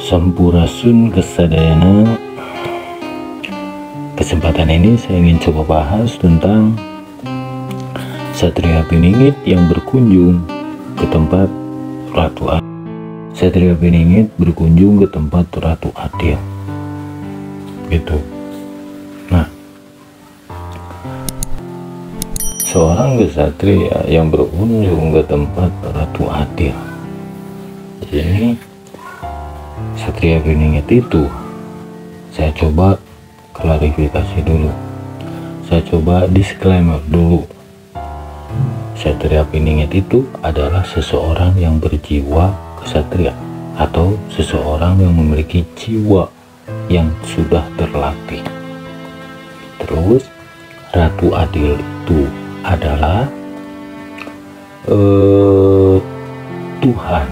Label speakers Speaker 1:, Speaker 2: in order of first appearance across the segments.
Speaker 1: Sampurasun Kesadayana. Kesempatan ini saya ingin coba bahas tentang Satria Piningit yang berkunjung ke tempat Ratu Adil. Satria Piningit berkunjung ke tempat Ratu Adil, gitu. Nah, seorang kesatria yang berkunjung ke tempat Ratu Adil. Jadi Satria Piningit itu saya coba klarifikasi dulu, saya coba disclaimer dulu. Satria Piningit itu adalah seseorang yang berjiwa kesatria atau seseorang yang memiliki jiwa yang sudah terlatih. Terus Ratu Adil itu adalah Tuhan,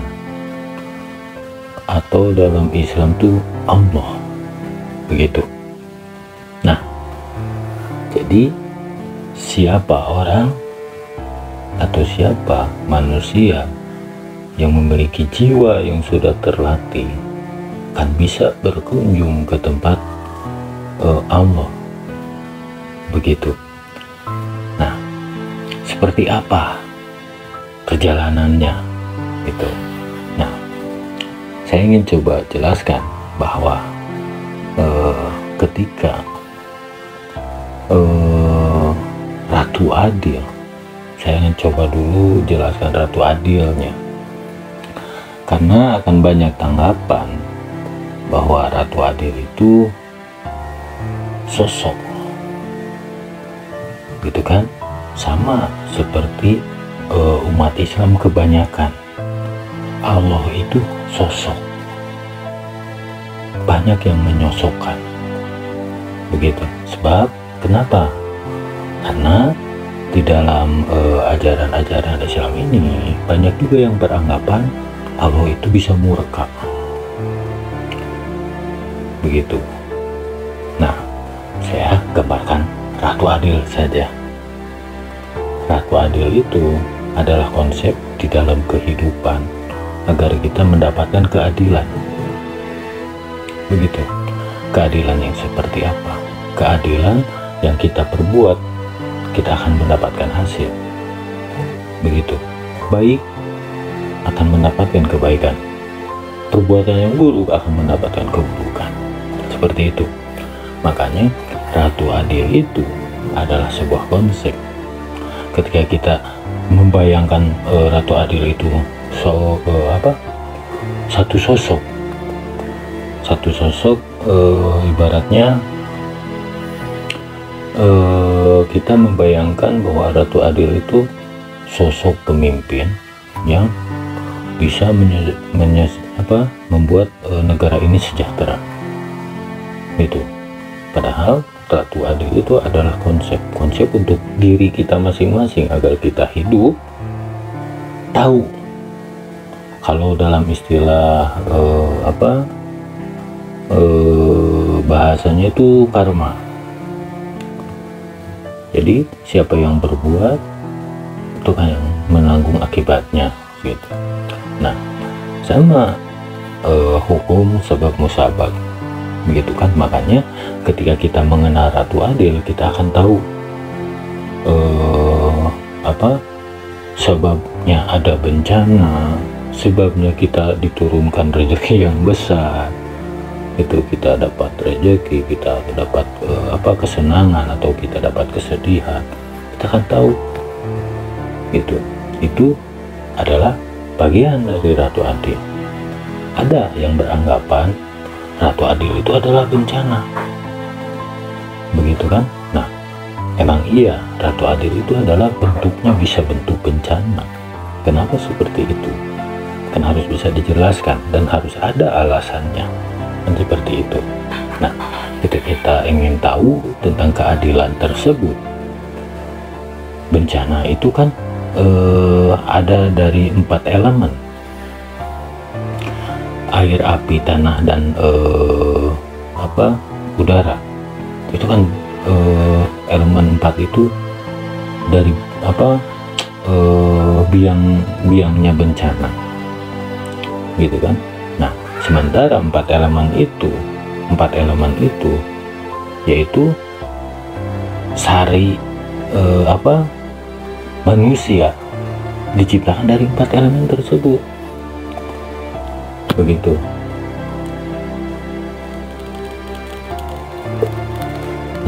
Speaker 1: atau dalam Islam itu Allah, begitu. Nah, jadi siapa orang atau siapa manusia yang memiliki jiwa yang sudah terlatih kan bisa berkunjung ke tempat Allah, begitu. Nah, seperti apa perjalanannya itu? Nah, saya ingin coba jelaskan bahwa ketika Ratu Adil, saya ingin coba dulu jelaskan Ratu Adilnya, karena akan banyak tanggapan bahwa Ratu Adil itu sosok, gitu kan, sama seperti umat Islam kebanyakan. Allah itu sosok, banyak yang menyosokkan, begitu. Sebab kenapa? Karena di dalam ajaran-ajaran Islam ini banyak juga yang beranggapan Allah itu bisa murka, begitu. Nah, saya gambarkan Ratu Adil saja. Ratu Adil itu adalah konsep di dalam kehidupan agar kita mendapatkan keadilan, begitu. Keadilan yang seperti apa? Keadilan yang kita perbuat, kita akan mendapatkan hasil, begitu. Baik akan mendapatkan kebaikan, perbuatan yang buruk akan mendapatkan keburukan, seperti itu. Makanya Ratu Adil itu adalah sebuah konsep. Ketika kita membayangkan Ratu Adil itu satu sosok, ibaratnya kita membayangkan bahwa Ratu Adil itu sosok pemimpin yang bisa membuat negara ini sejahtera, itu. Padahal Ratu Adil itu adalah konsep untuk diri kita masing-masing agar kita hidup tahu. Kalau dalam istilah bahasanya itu karma. Jadi siapa yang berbuat itu kan yang menanggung akibatnya, gitu. Nah, sama hukum sebab musabab, begitu kan. Makanya ketika kita mengenal Ratu Adil, kita akan tahu sebabnya ada bencana, sebabnya kita diturunkan rezeki yang besar, itu kita dapat rezeki, kita dapat kesenangan, atau kita dapat kesedihan, kita akan tahu. Itu adalah bagian dari Ratu Adil. Ada yang beranggapan Ratu Adil itu adalah bencana, begitu kan. Nah, emang iya, Ratu Adil itu adalah bentuknya bisa bentuk bencana. Kenapa seperti itu? Kan harus bisa dijelaskan dan harus ada alasannya, kan seperti itu. Nah, ketika kita ingin tahu tentang keadilan tersebut, bencana itu kan ada dari 4 elemen: air, api, tanah, dan udara. Itu kan elemen 4 itu dari biangnya bencana, gitu kan. Nah, Sementara empat elemen itu yaitu sari manusia diciptakan dari empat elemen tersebut. Begitu.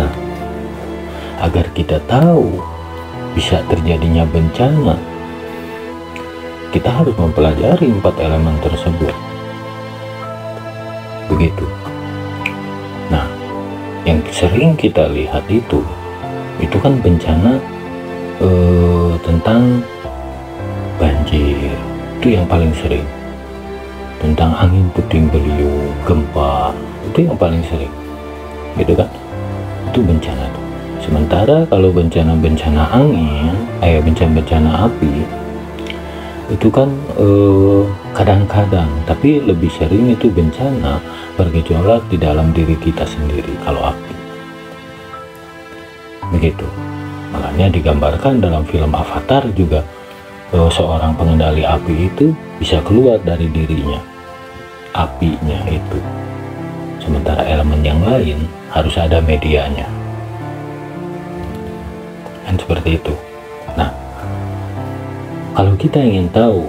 Speaker 1: Nah, agar kita tahu bisa terjadinya bencana, kita harus mempelajari empat elemen tersebut. Begitu. Nah, yang sering kita lihat itu kan bencana tentang banjir, itu yang paling sering. Tentang angin puting beliung, gempa, itu yang paling sering, gitu kan? Itu bencana tuh. Sementara kalau bencana angin, bencana api, itu kan kadang-kadang, tapi lebih sering itu bencana bergejolak di dalam diri kita sendiri kalau api. Begitu. Makanya digambarkan dalam film Avatar juga, seorang pengendali api itu bisa keluar dari dirinya, apinya itu. Sementara elemen yang lain harus ada medianya, kan seperti itu. Nah, kalau kita ingin tahu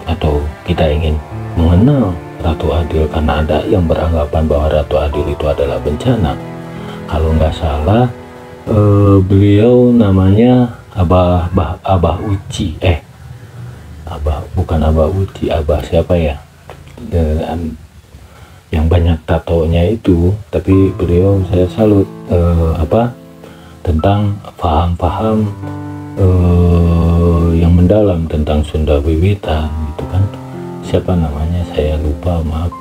Speaker 1: atau kita ingin mengenal Ratu Adil, karena ada yang beranggapan bahwa Ratu Adil itu adalah bencana. Kalau nggak salah, beliau namanya Abah Uci, bukan Abah Uci, Abah siapa ya, yang banyak tatonya itu. Tapi beliau saya salut tentang paham-paham yang mendalam tentang Sunda Wiwitan gitu kan. Siapa namanya saya lupa, maaf.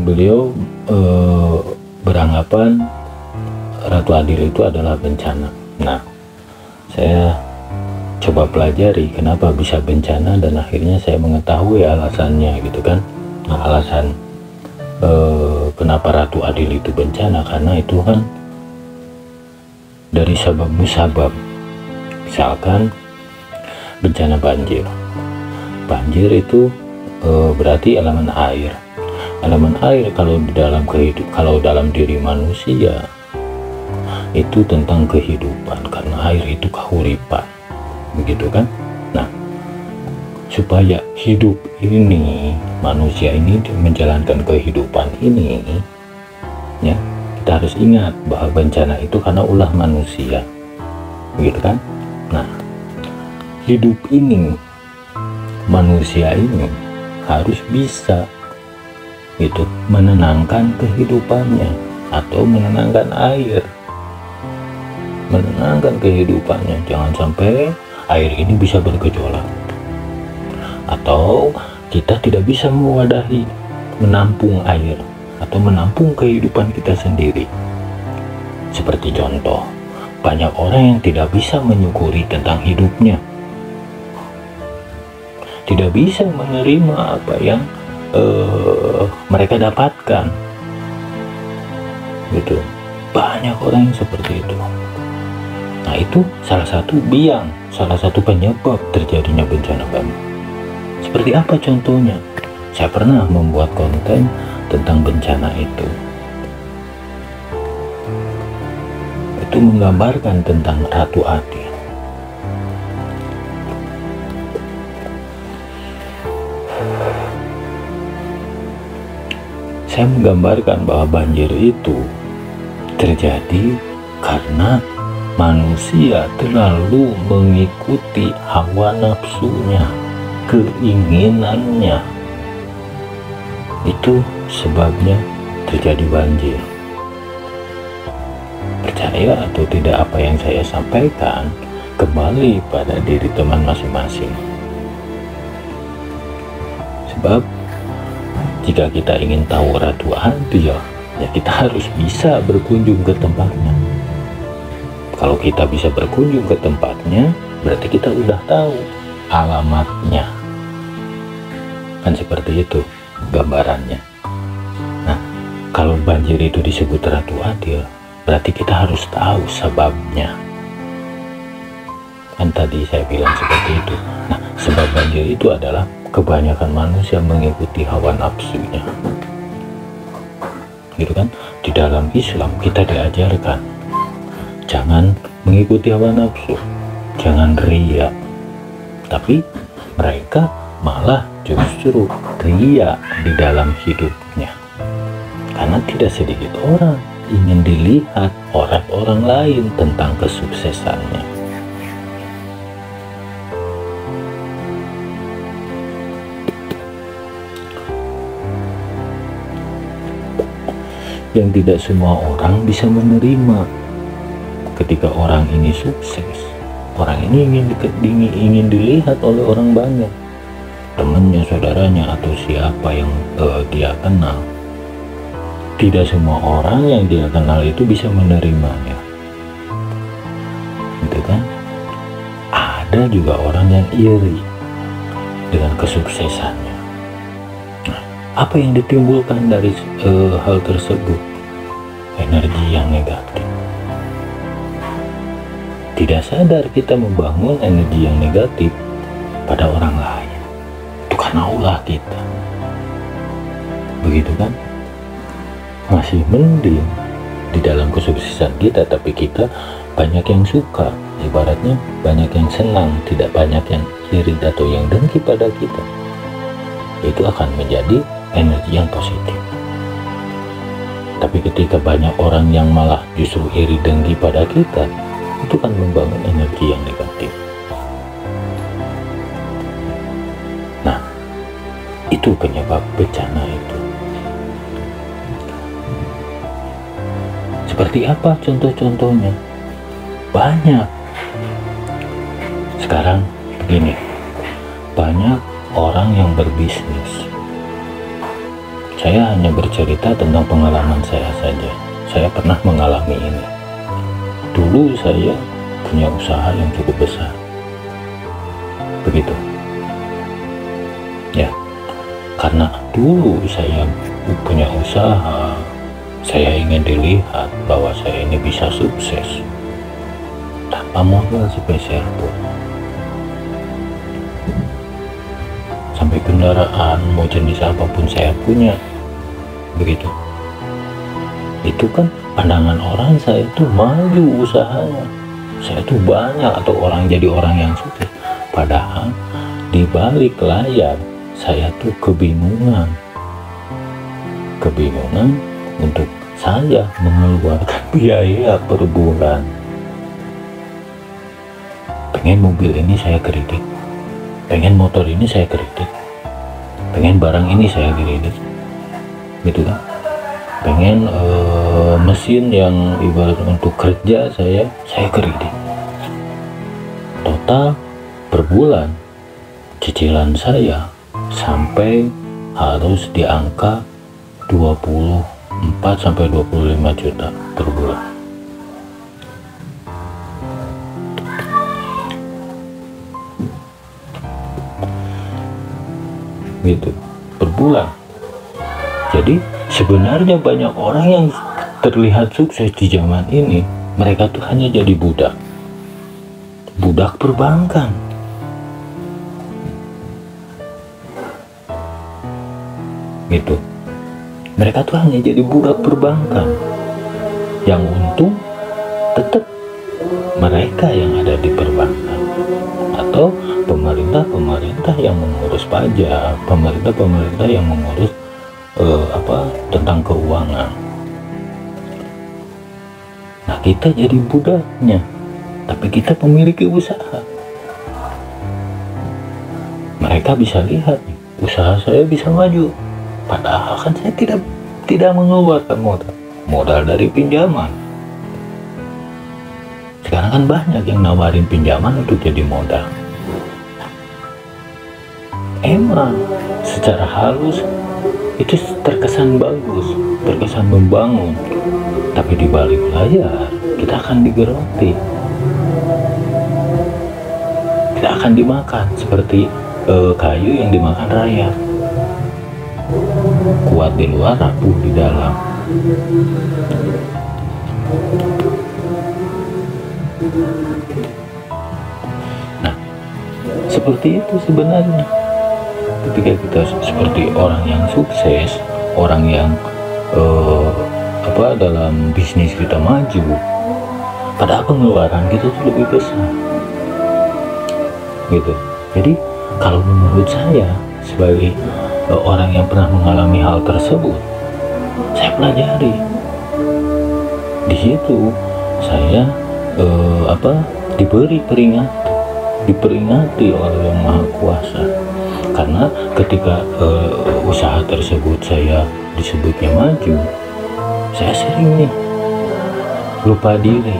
Speaker 1: Beliau beranggapan Ratu Adil itu adalah bencana. Nah, saya coba pelajari kenapa bisa bencana, dan akhirnya saya mengetahui alasannya gitu kan. Nah, alasan kenapa Ratu Adil itu bencana, karena itu kan dari sebab musabab. Misalkan bencana banjir itu berarti elemen air. Elemen air kalau dalam diri manusia itu tentang kehidupan, karena air itu kahuripan, begitu kan. Nah, supaya hidup ini, manusia ini menjalankan kehidupan ini ya, kita harus ingat bahwa bencana itu karena ulah manusia, begitu kan. Nah, hidup ini, manusia ini harus bisa gitu menenangkan kehidupannya, atau menenangkan air, menenangkan kehidupannya. Jangan sampai air ini bisa bergejolak, atau kita tidak bisa mewadahi, menampung air, atau menampung kehidupan kita sendiri. Seperti contoh, banyak orang yang tidak bisa menyukuri tentang hidupnya, tidak bisa menerima apa yang mereka dapatkan gitu. Banyak orang yang seperti itu. Nah, itu salah satu penyebab terjadinya bencana banjir. Seperti apa contohnya? Saya pernah membuat konten tentang bencana itu menggambarkan tentang Ratu Adil. Saya menggambarkan bahwa banjir itu terjadi karena manusia terlalu mengikuti hawa nafsunya, keinginannya. Itu sebabnya terjadi banjir. Percaya atau tidak apa yang saya sampaikan, kembali pada diri teman masing-masing. Sebab jika kita ingin tahu Ratu Adil, ya kita harus bisa berkunjung ke tempatnya. Kalau kita bisa berkunjung ke tempatnya, berarti kita udah tahu alamatnya. Kan seperti itu gambarannya. Nah, kalau banjir itu disebut Ratu Adil, berarti kita harus tahu sebabnya. Kan tadi saya bilang seperti itu. Nah, sebab banjir itu adalah kebanyakan manusia mengikuti hawa nafsunya, gitu kan. Di dalam Islam kita diajarkan jangan mengikuti hawa nafsu, jangan riya, tapi mereka malah justru riya di dalam hidupnya, karena tidak sedikit orang ingin dilihat oleh orang lain tentang kesuksesannya. Yang tidak semua orang bisa menerima ketika orang ini sukses. Orang ini ingin dilihat oleh orang banyak, temannya, saudaranya, atau siapa yang dia kenal. Tidak semua orang yang dia kenal itu bisa menerimanya, gitu kan. Ada juga orang yang iri dengan kesuksesannya. Nah, apa yang ditimbulkan dari hal tersebut? Energi yang negatif. Tidak sadar kita membangun energi yang negatif pada orang lain. Itu karena ulah kita, begitu kan. Masih mending di dalam kesuksesan kita, tapi kita banyak yang suka, ibaratnya banyak yang senang, tidak banyak yang iri atau yang dengki pada kita. Itu akan menjadi energi yang positif. Tapi ketika banyak orang yang malah justru iri dengki pada kita, itu kan membangun energi yang negatif. Nah, itu penyebab bencana itu. Seperti apa contoh-contohnya? Banyak. Sekarang begini, banyak orang yang berbisnis. Saya hanya bercerita tentang pengalaman saya saja. Saya pernah mengalami ini. Dulu saya punya usaha yang cukup besar, begitu ya. Karena dulu saya punya usaha, saya ingin dilihat bahwa saya ini bisa sukses tanpa modal spesial pun. Sampai kendaraan mau jenis apapun saya punya, begitu. Itu kan pandangan orang, saya tuh maju usahanya, saya tuh banyak, atau orang jadi orang yang sukses. Padahal di balik layar saya tuh kebingungan untuk saya mengeluarkan biaya per bulan. Pengen mobil ini saya kredit, pengen motor ini saya kredit, pengen barang ini saya kredit, gitu kan. Pengen mesin yang ibarat untuk kerja saya kredit. Total per bulan cicilan saya sampai harus di angka 24 sampai 25 juta per bulan. Gitu, per bulan. Jadi sebenarnya banyak orang yang terlihat sukses di zaman ini, mereka tuh hanya jadi budak perbankan. Gitu. Mereka tuh hanya jadi budak perbankan. Yang untung tetap mereka yang ada di perbankan, atau pemerintah yang mengurus pajak, pemerintah yang mengurus tentang keuangan. Nah, kita jadi budaknya, tapi kita memiliki usaha. Mereka bisa lihat usaha saya bisa maju, padahal kan saya tidak mengeluarkan modal dari pinjaman. Sekarang kan banyak yang nawarin pinjaman untuk jadi modal. Emang secara halus itu terkesan bagus, terkesan membangun, tapi di balik layar kita akan digeroti, kita akan dimakan seperti kayu yang dimakan rayap. Kuat di luar, rapuh di dalam. Nah, seperti itu sebenarnya. ketika kita seperti orang yang sukses, orang yang dalam bisnis kita maju, pada pengeluaran kita tuh lebih besar gitu. Jadi kalau menurut saya sebagai orang yang pernah mengalami hal tersebut, saya pelajari di situ. Saya diperingati oleh Yang Maha Kuasa, karena ketika usaha tersebut saya disebutnya maju, saya sering nih lupa diri.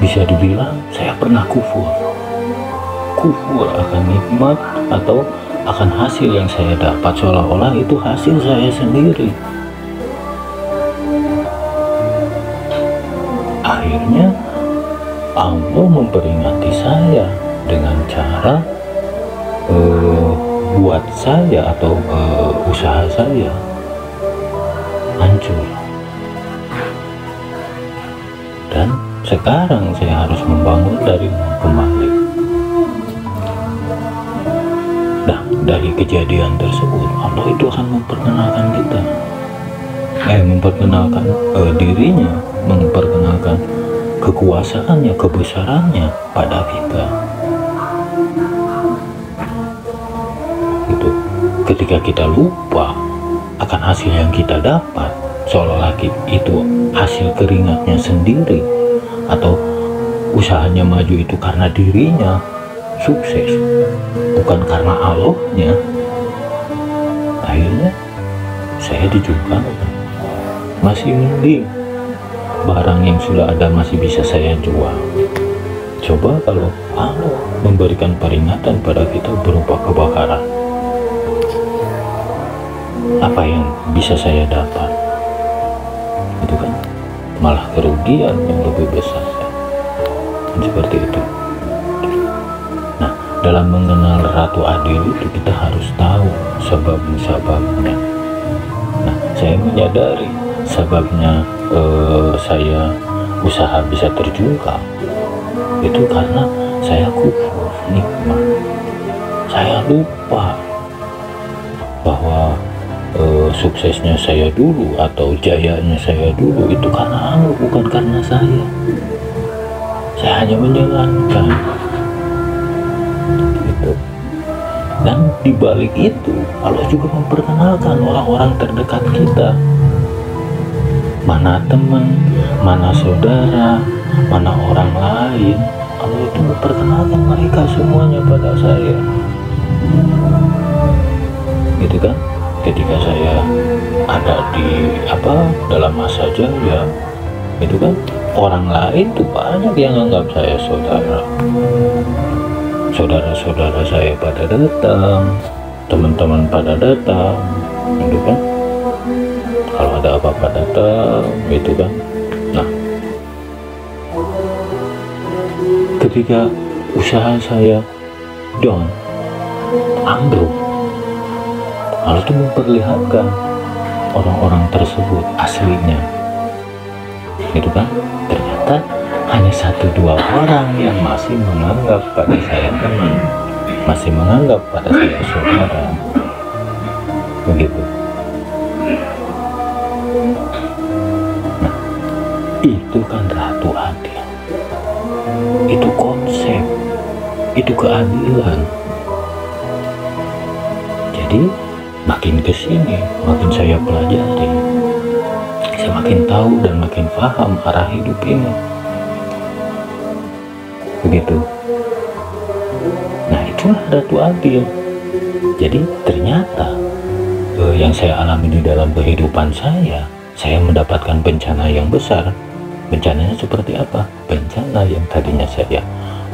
Speaker 1: Bisa dibilang saya pernah kufur akan nikmat atau akan hasil yang saya dapat, seolah-olah itu hasil saya sendiri. Akhirnya Allah memperingati saya dengan cara buat saya atau usaha saya hancur, dan sekarang saya harus membangun dari kembali. Nah, dari kejadian tersebut Allah itu akan memperkenalkan kita, memperkenalkan dirinya, memperkenalkan kekuasaannya, kebesarannya pada kita. Gitu. Ketika kita lupa akan hasil yang kita dapat, seolah-olah itu hasil keringatnya sendiri, atau usahanya maju itu karena dirinya sukses, bukan karena Allahnya. Akhirnya saya dijungkal. Masih mending barang yang sudah ada masih bisa saya jual. Coba kalau Allah memberikan peringatan pada kita berupa kebakaran, apa yang bisa saya dapat? Itu kan malah kerugian yang lebih besar. Seperti itu. Nah, dalam mengenal Ratu Adil itu kita harus tahu sebab-sebabnya. Nah, saya menyadari sebabnya saya usaha bisa terjungkal itu karena saya kufur nikmat. Saya lupa bahwa suksesnya saya dulu atau jayanya saya dulu itu karena Allah, bukan karena saya. Saya hanya menjalankan gitu. Dan dibalik itu Allah juga memperkenalkan orang-orang terdekat kita, mana teman, mana saudara, mana orang lain. Allah itu memperkenalkan mereka semuanya pada saya, gitu kan. Ketika saya ada di dalam masa jaya, itu kan orang lain tuh banyak yang anggap saya saudara saya pada datang, teman-teman pada datang, gitu kan. Kalau ada apa-apa datang, gitu kan. Nah, ketika usaha saya down, ambruk, Allah itu memperlihatkan orang-orang tersebut aslinya, gitu kan. Ternyata hanya 1-2 orang yang masih menganggap pada saya teman, masih menganggap pada saya saudara, begitu. Nah, itu kan Ratu Adil, itu konsep, itu keadilan. Jadi makin kesini, makin saya pelajari, saya makin tahu dan makin paham arah hidup ini, begitu. Nah, itulah Ratu Adil. Jadi ternyata yang saya alami di dalam kehidupan saya mendapatkan bencana yang besar. Bencananya seperti apa? Bencana yang tadinya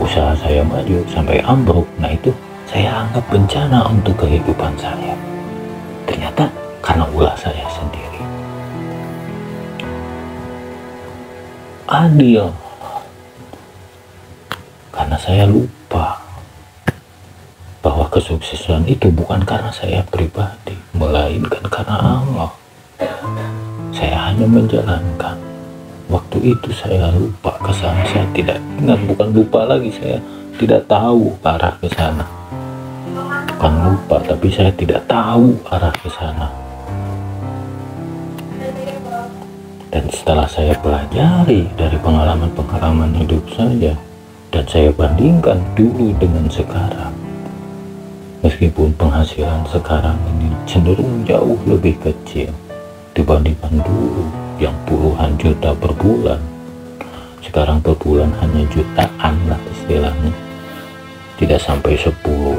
Speaker 1: usaha saya maju sampai ambruk, nah itu saya anggap bencana untuk kehidupan saya. Ternyata karena ulah saya sendiri. Adil karena saya lupa bahwa kesuksesan itu bukan karena saya pribadi, melainkan karena Allah. Saya hanya menjalankan. Waktu itu saya lupa ke sana, saya tidak ingat, bukan lupa lagi, saya tidak tahu arah ke sana. bukan lupa, tapi saya tidak tahu arah ke sana. Dan setelah saya pelajari dari pengalaman-pengalaman hidup saya, dan saya bandingkan dulu dengan sekarang, meskipun penghasilan sekarang ini cenderung jauh lebih kecil dibandingkan dulu yang puluhan juta per bulan, sekarang per bulan hanya jutaan lah istilahnya, tidak sampai 10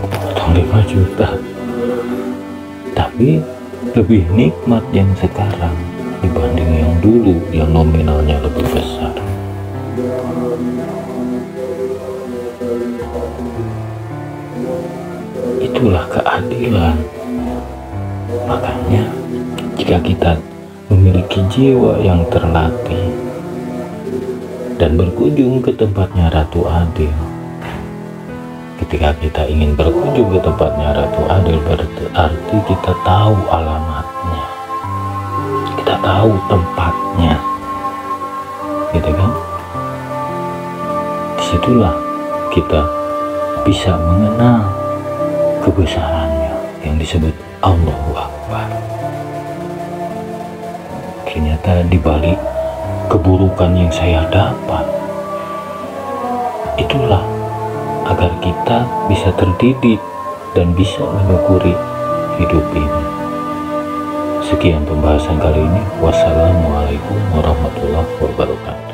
Speaker 1: atau 5 juta. Tapi lebih nikmat yang sekarang dibanding yang dulu yang nominalnya lebih besar. Itulah keadilan. Makanya jika kita memiliki jiwa yang terlatih dan berkunjung ke tempatnya Ratu Adil, ketika kita ingin berkunjung ke tempatnya Ratu Adil, berarti kita tahu alamatnya, kita tahu tempatnya, gitu kan? Disitulah kita bisa mengenal kebesarannya yang disebut Allahu Akbar. Ternyata di balik keburukan yang saya dapat, itulah agar kita bisa terdidik dan bisa menyukuri hidup ini. Sekian pembahasan kali ini. Wassalamualaikum warahmatullahi wabarakatuh.